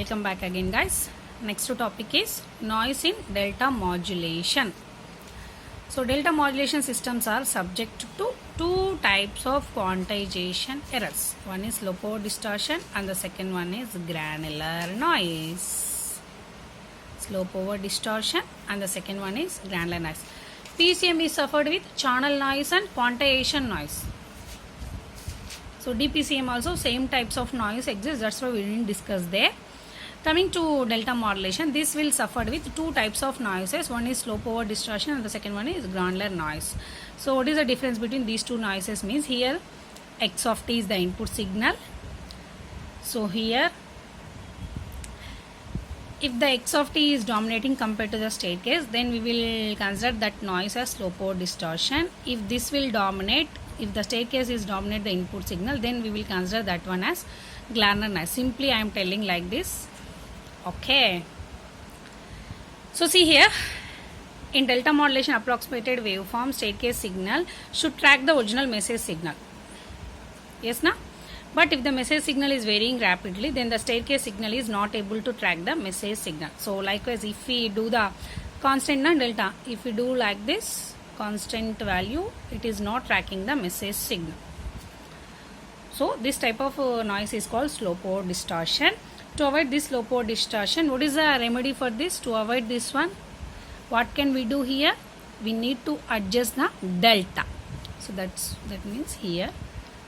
welcome back again guys. Next topic is noise in delta modulation. So delta modulation systems are subject to two types of quantization errors. One is low power distortion and the second one is granular noise. Slow power distortion and the second one is granular noise. PCM is suffered with channel noise and quantization noise. So DPCM also same types of noise exist, that's why we didn't discuss there. Coming to delta modulation, this will suffer with two types of noises. One is slow power distortion and the second one is granular noise. So what is the difference between these two noises means here x of t is the input signal. So here if the x of t is dominating compared to the state case, then we will consider that noise as slow power distortion. If this will dominate, if the state case is dominate the input signal, then we will consider that one as granular noise. Simply I am telling like this. Okay. So see here, in delta modulation approximated waveform, state case signal should track the original message signal. Yes, na? But if the message signal is varying rapidly, then the state case signal is not able to track the message signal. So likewise, if we do the constant na delta, if we do like this constant value, it is not tracking the message signal. So this type of noise is called slow power distortion. To avoid this slow power distortion, what is the remedy for this? To avoid this one, what can we do here? We need to adjust the delta. So that means here.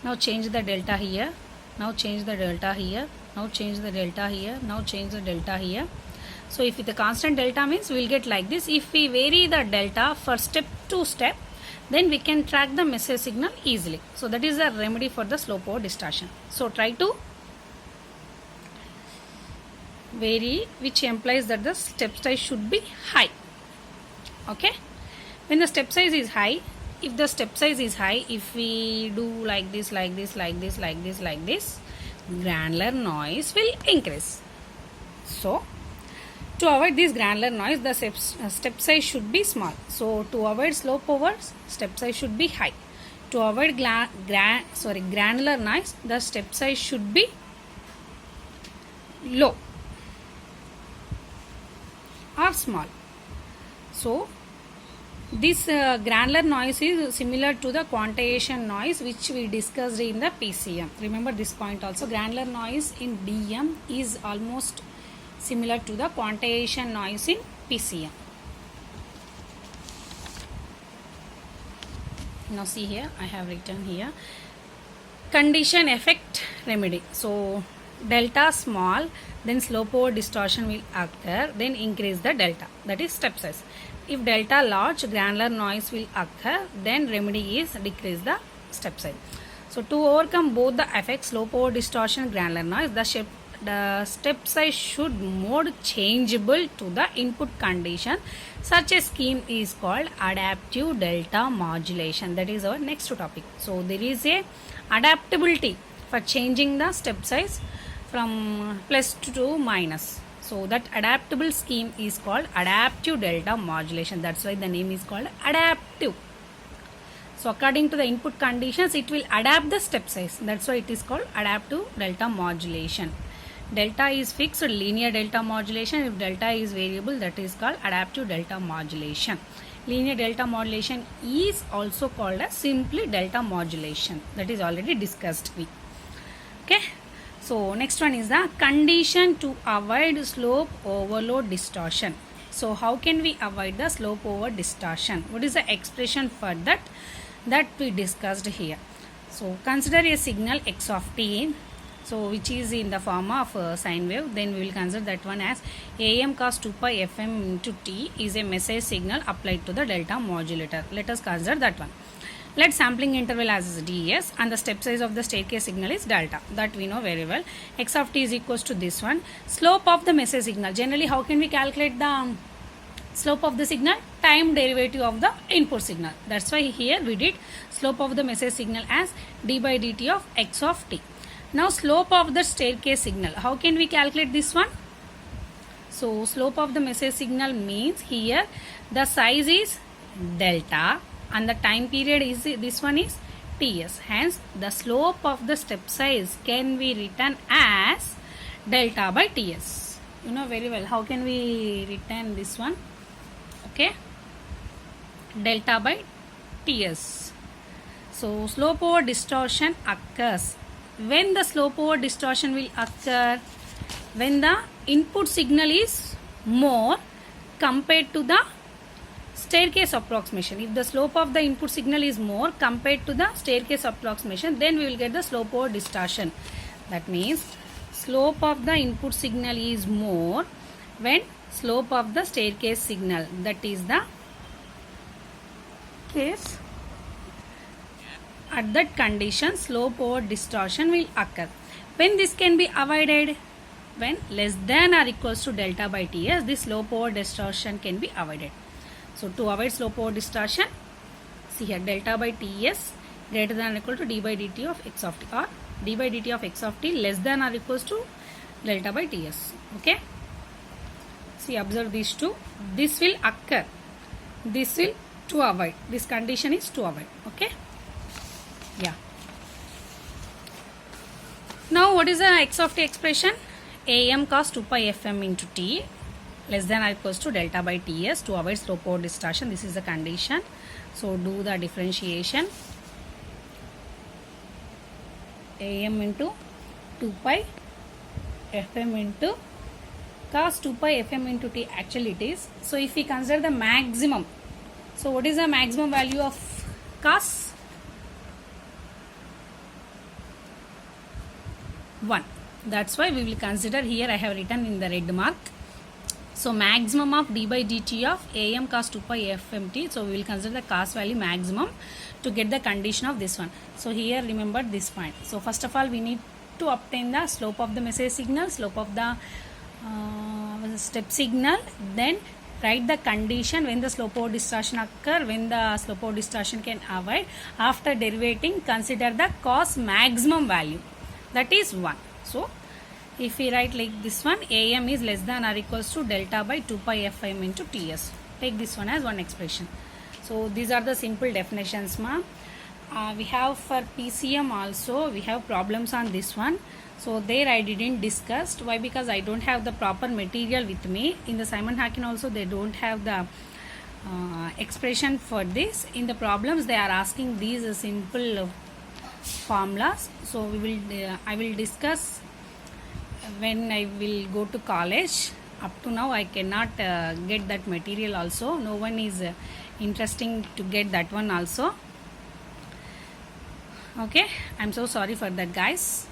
Now change the delta here. Now change the delta here. Now change the delta here. Now change the delta here. So if with the constant delta means we will get like this. If we vary the delta for step to step, then we can track the message signal easily. So that is the remedy for the slow power distortion. So try to vary, which implies that the step size should be high. Okay. When the step size is high, if the step size is high, if we do like this, like this, like this, like this, like this, granular noise will increase. So to avoid this granular noise, the step size should be small. So to avoid slow power, step size should be high. To avoid granular noise, the step size should be low or small. So this granular noise is similar to the quantization noise which we discussed in the PCM. Remember this point also. Granular noise in DM is almost similar to the quantization noise in PCM. Now see here, I have written here condition effect remedy. So delta small, then slow power distortion will occur, then increase the delta, that is step size. If delta large, granular noise will occur, then remedy is decrease the step size. So to overcome both the effects, slow power distortion, granular noise, the step size should mode changeable to the input condition. Such a scheme is called adaptive delta modulation. That is our next topic. So there is a adaptability for changing the step size from plus to minus. So that adaptable scheme is called adaptive delta modulation. That's why the name is called adaptive. So according to the input conditions, it will adapt the step size. That's why it is called adaptive delta modulation. Delta is fixed, linear delta modulation. If delta is variable, that is called adaptive delta modulation. Linear delta modulation is also called as simply delta modulation. That is already discussed. Okay. So next one is the condition to avoid slope overload distortion. So how can we avoid the slope over distortion? What is the expression for that? That we discussed here. So consider a signal x of t, so which is in the form of sine wave. Then we will consider that one as am cos 2 pi fm into t is a message signal applied to the delta modulator. Let us consider that one. Let sampling interval as ds and the step size of the state case signal is delta. That we know very well. X of t is equals to this one. Slope of the message signal. Generally, how can we calculate the slope of the signal? Time derivative of the input signal. That's why here we did slope of the message signal as d by dt of x of t. Now slope of the state case signal. How can we calculate this one? So slope of the message signal means here the size is delta and the time period is this one is ts. Hence the slope of the step size can be written as delta by Ts. You know very well how can we return this one. Okay, delta by Ts. So slope over distortion occurs. When the slope over distortion will occur? When the input signal is more compared to the staircase approximation. If the slope of the input signal is more compared to the staircase approximation, then we will get the slope over distortion. That means slope of the input signal is more when slope of the staircase signal, that is the case. At that condition, slope over distortion will occur. When this can be avoided? When less than or equals to delta by Ts, this slope over distortion can be avoided. So to avoid slope over distortion, see here, delta by Ts greater than or equal to d by dt of x of t, or d by dt of x of t less than or equals to delta by Ts. Okay. See, observe these two. This will occur. This will to avoid. This condition is to avoid. Okay. Yeah. Now what is the x of t expression? Am cos 2 pi fm into t less than or equals to delta by Ts to avoid slope over distortion. This is the condition. So do the differentiation. Am into 2 pi fm into cos 2 pi fm into t, actually it is. So if we consider the maximum, so what is the maximum value of cos? 1. That's why we will consider, here I have written in the red mark. So maximum of d by dt of am cos 2 pi fmt. So we will consider the cos value maximum to get the condition of this one. So here remember this point. So first of all we need to obtain the slope of the message signal, slope of the step signal, then write the condition when the slope over distortion occur, when the slope over distortion can avoid. After derivating, consider the cos maximum value, that is 1. So if we write like this one, am is less than or equals to delta by 2 pi fm into ts. Take this one as one expression. So these are the simple definitions, ma. We have for PCM also, we have problems on this one. So there I didn't discuss. Why? Because I don't have the proper material with me. In the Simon Hacking also they don't have the expression for this. In the problems they are asking these simple formulas. So we will I will discuss when I will go to college. Up to now I cannot get that material also. No one is interesting to get that one also. Okay, I'm so sorry for that, guys.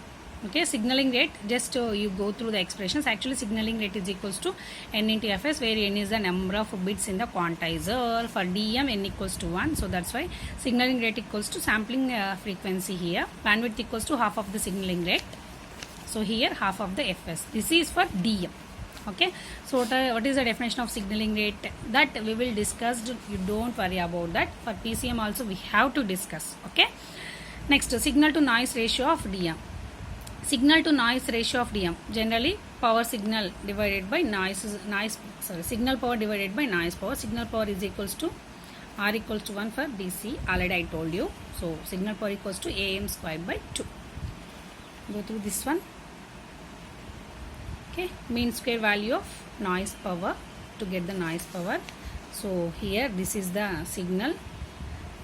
Okay, signaling rate, just you go through the expressions. Actually signaling rate is equals to n into fs, where n is the number of bits in the quantizer. For dm, n equals to 1. So that's why signaling rate equals to sampling frequency here. Bandwidth equals to half of the signaling rate. So here half of the fs. This is for dm. Okay, so what is the definition of signaling rate? That we will discuss. You don't worry about that. For PCM also we have to discuss. Okay. Next, signal to noise ratio of dm. Signal to noise ratio of dm. Generally, power signal divided by signal power divided by noise power. Signal power is equals to R equals to 1 for DC. Already I told you. So signal power equals to AM squared by 2. Go through this one. Okay, mean square value of noise power to get the noise power. So here this is the signal.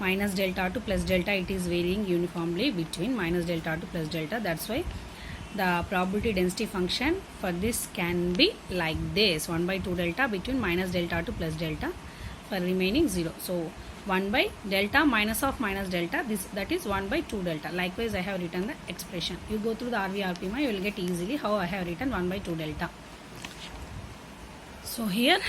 Minus delta to plus delta, it is varying uniformly between minus delta to plus delta. That's why the probability density function for this can be like this: 1 by 2 delta between minus delta to plus delta for remaining 0. So 1 by delta minus of minus delta, that is 1 by 2 delta. Likewise I have written the expression. You go through the RVRPMA, you will get easily how I have written 1 by 2 delta. So here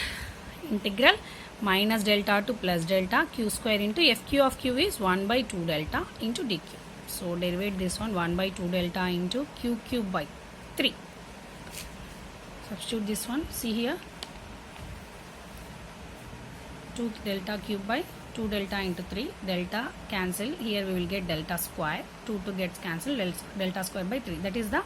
integral minus delta to plus delta q square into fq of q is 1 by 2 delta into dq. So derivate this one, 1 by 2 delta into q cube by 3. Substitute this one. See here, 2 delta cube by 2 delta into 3. Delta cancel. Here we will get delta square. 2 gets cancelled. Delta square by 3. That is the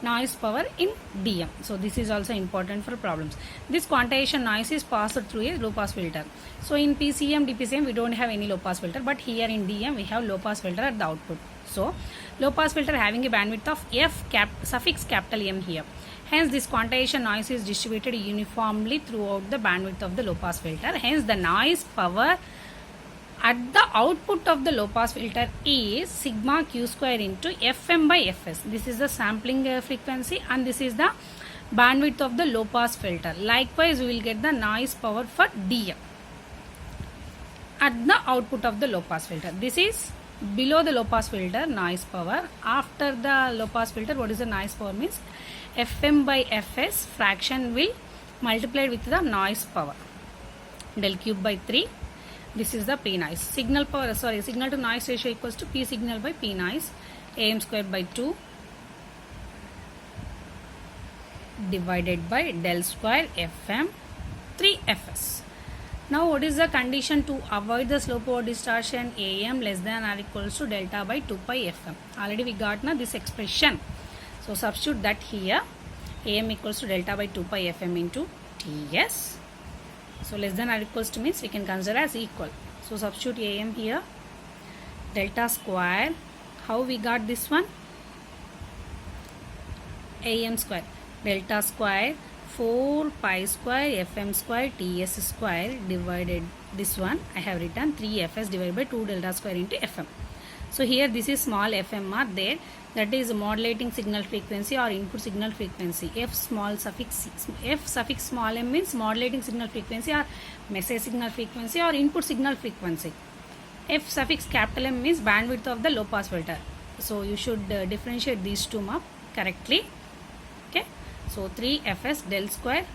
noise power in dm. So this is also important for problems. This quantization noise is passed through a low pass filter. So in PCM, DPCM we don't have any low pass filter, but here in dm we have low pass filter at the output. So low pass filter having a bandwidth of f suffix capital M here, Hence, this quantization noise is distributed uniformly throughout the bandwidth of the low pass filter. Hence, the noise power at the output of the low pass filter is sigma q square into Fm by Fs. This is the sampling frequency and this is the bandwidth of the low pass filter. Likewise, we will get the noise power for Dm at the output of the low pass filter. This is below the low pass filter noise power. After the low pass filter, what is the noise power means? Fm by Fs fraction will multiplied with the noise power, del cube by 3. This is the P noise. Signal to noise ratio equals to P signal by P noise, Am square by 2 divided by del square Fm 3 Fs. Now what is the condition to avoid the slope over distortion? Am less than or equals to delta by 2 pi Fm. Already we got now this expression. So substitute that here. Am equals to delta by 2 pi Fm into Ts. So less than or equals to means we can consider as equal. So substitute Am here. Delta square. How we got this one? Am square. Delta square 4 pi square Fm square Ts square divided this one. I have written 3 Fs divided by 2 delta square into Fm. So here this is small Fm are there. That is modulating signal frequency or input signal frequency. F suffix small m means modulating signal frequency or message signal frequency or input signal frequency. F suffix capital M means bandwidth of the low pass filter. So you should differentiate these two correctly. Okay. So 3 Fs del square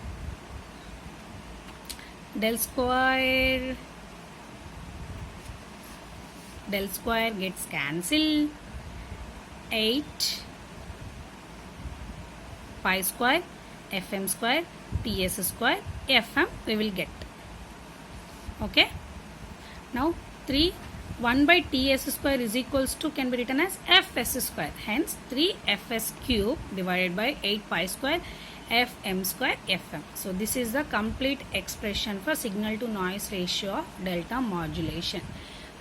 gets cancelled. 8 pi square Fm square Ts square Fm we will get. Okay. Now 1 by Ts square is equals to can be written as Fs square. Hence 3 Fs cube divided by 8 pi square Fm square Fm. So this is the complete expression for signal to noise ratio of delta modulation.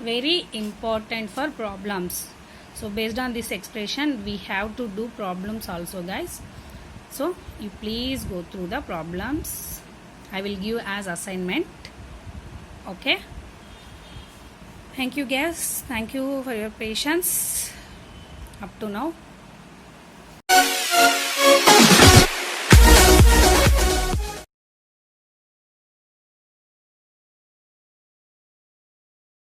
Very important for problems. So based on this expression we have to do problems also, guys. So you please go through the problems. I will give as assignment. Okay. Thank you, guys. Thank you for your patience up to now.